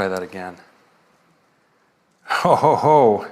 try that again. Ho, ho, ho.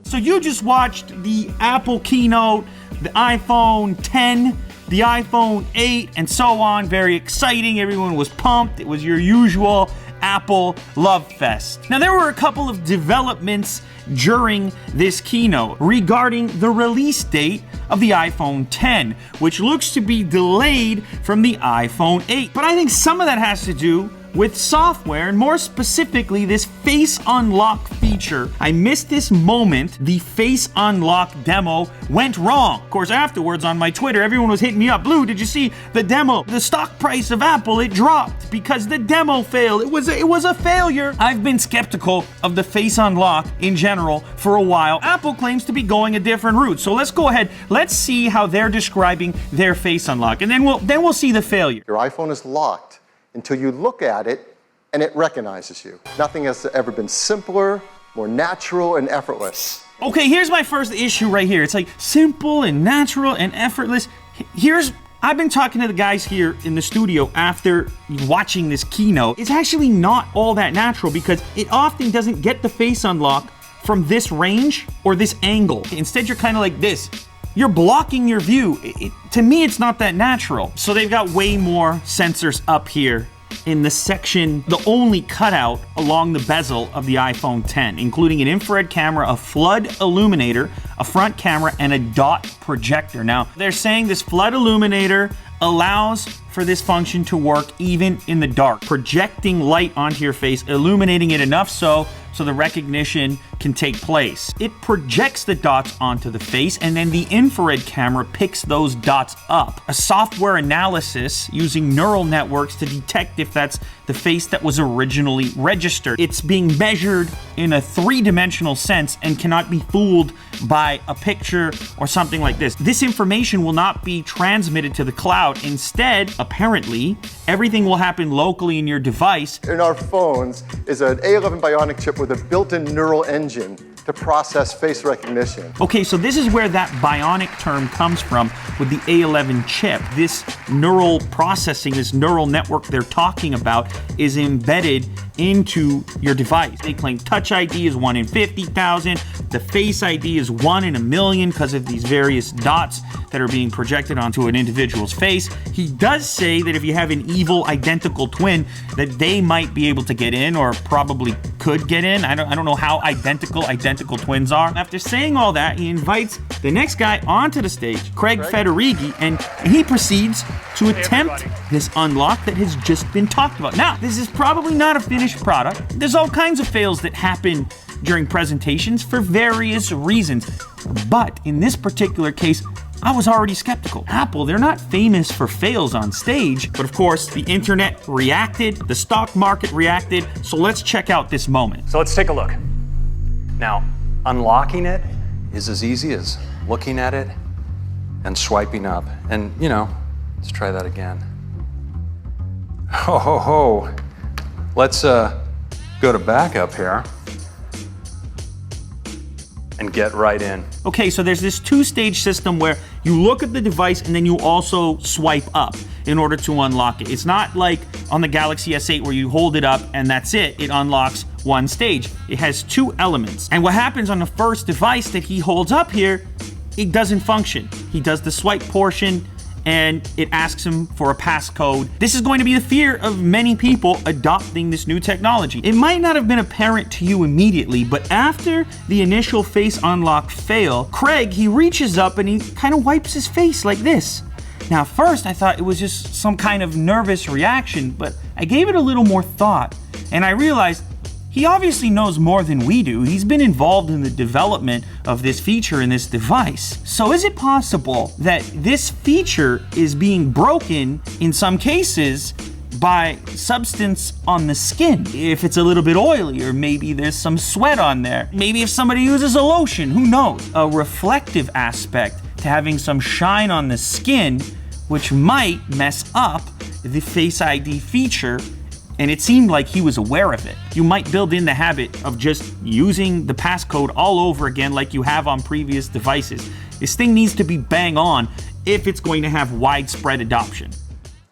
So you just watched the Apple keynote, the iPhone 10, the iPhone 8, and so on. Very exciting. Everyone was pumped. It was your usual Apple love fest. Now, there were a couple of developments during this keynote regarding the release date of the iPhone 10, which looks to be delayed from the iPhone 8. But I think some of that has to do with software, and more specifically, this face unlock feature. I missed this moment. The face unlock demo went wrong. Of course, afterwards on my Twitter, everyone was hitting me up. Blue, did you see the demo? The stock price of Apple, it dropped because the demo failed. It was a failure. I've been skeptical of the face unlock in general for a while. Apple claims to be going a different route. So let's go ahead. Let's see how they're describing their face unlock, and then we'll see the failure. Your iPhone is locked until you look at it and it recognizes you. Nothing has ever been simpler, more natural, and effortless. Okay, here's my first issue right here. It's like simple and natural and effortless. I've been talking to the guys here in the studio after watching this keynote. It's actually not all that natural because it often doesn't get the face unlock from this range or this angle. Instead, you're kind of like this. You're blocking your view. To me, it's not that natural. So they've got way more sensors up here in the section, the only cutout along the bezel of the iPhone 10, including an infrared camera, a flood illuminator, a front camera, and a dot projector. Now, they're saying this flood illuminator allows for this function to work even in the dark, projecting light onto your face, illuminating it enough so the recognition can take place. It projects the dots onto the face, and then the infrared camera picks those dots up. A software analysis using neural networks to detect if that's the face that was originally registered. It's being measured in a three-dimensional sense and cannot be fooled by a picture or something like this. This information will not be transmitted to the cloud. Instead, apparently, everything will happen locally in your device. In our phones is an A11 Bionic chip with a built-in neural engine to process face recognition. Okay, so this is where that bionic term comes from with the A11 chip. This neural processing, this neural network they're talking about is embedded into your device. They claim Touch ID is 1 in 50,000. The Face ID is 1 in a million because of these various dots that are being projected onto an individual's face. He does say that if you have an evil identical twin, that they might be able to get in, or probably could get in. I don't know how identical twins are. After saying all that, he invites the next guy onto the stage, Craig Federighi, and he proceeds to attempt this unlock that has just been talked about. Now, this is probably not a finished product. There's all kinds of fails that happen during presentations for various reasons. But in this particular case, I was already skeptical. Apple, they're not famous for fails on stage, but of course, the internet reacted, the stock market reacted, so let's check out this moment. So let's take a look. Now, unlocking it is as easy as looking at it and swiping up. And, let's try that again. Ho, ho, ho. Let's go to backup here and get right in. Okay, so there's this two-stage system where you look at the device and then you also swipe up in order to unlock it. It's not like on the Galaxy S8 where you hold it up and that's it. It unlocks one stage. It has two elements. And what happens on the first device that he holds up here, it doesn't function. He does the swipe portion and it asks him for a passcode. This is going to be the fear of many people adopting this new technology. It might not have been apparent to you immediately, but after the initial face unlock fail, Craig, he reaches up and he kind of wipes his face like this. Now, first I thought it was just some kind of nervous reaction, but I gave it a little more thought and I realized he obviously knows more than we do. He's been involved in the development of this feature in this device. So is it possible that this feature is being broken in some cases by substance on the skin? If it's a little bit oily, or maybe there's some sweat on there. Maybe if somebody uses a lotion, who knows? A reflective aspect to having some shine on the skin, which might mess up the Face ID feature. And it seemed like he was aware of it. You might build in the habit of just using the passcode all over again like you have on previous devices. This thing needs to be bang on if it's going to have widespread adoption.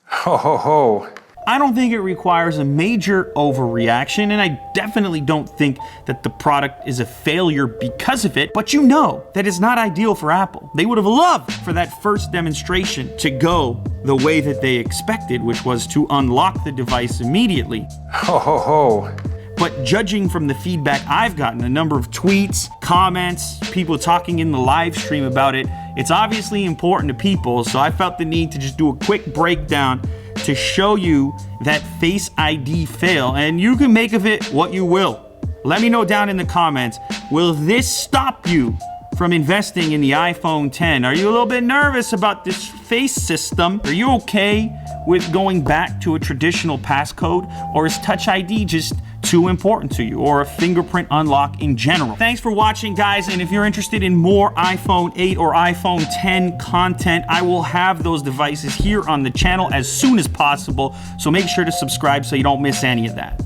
Ho, ho, ho. I don't think it requires a major overreaction, and I definitely don't think that the product is a failure because of it, but you know that it's not ideal for Apple. They would have loved for that first demonstration to go the way that they expected, which was to unlock the device immediately. Ho, ho, ho. But judging from the feedback I've gotten, a number of tweets, comments, people talking in the live stream about it, it's obviously important to people, so I felt the need to just do a quick breakdown to show you that Face ID fail, and you can make of it what you will. Let me know down in the comments, will this stop you from investing in the iPhone 10? Are you a little bit nervous about this face system? Are you okay with going back to a traditional passcode? Or is Touch ID just too important to you, or a fingerprint unlock in general? Thanks for watching, guys, and if you're interested in more iPhone 8 or iPhone 10 content, I will have those devices here on the channel as soon as possible, so make sure to subscribe so you don't miss any of that.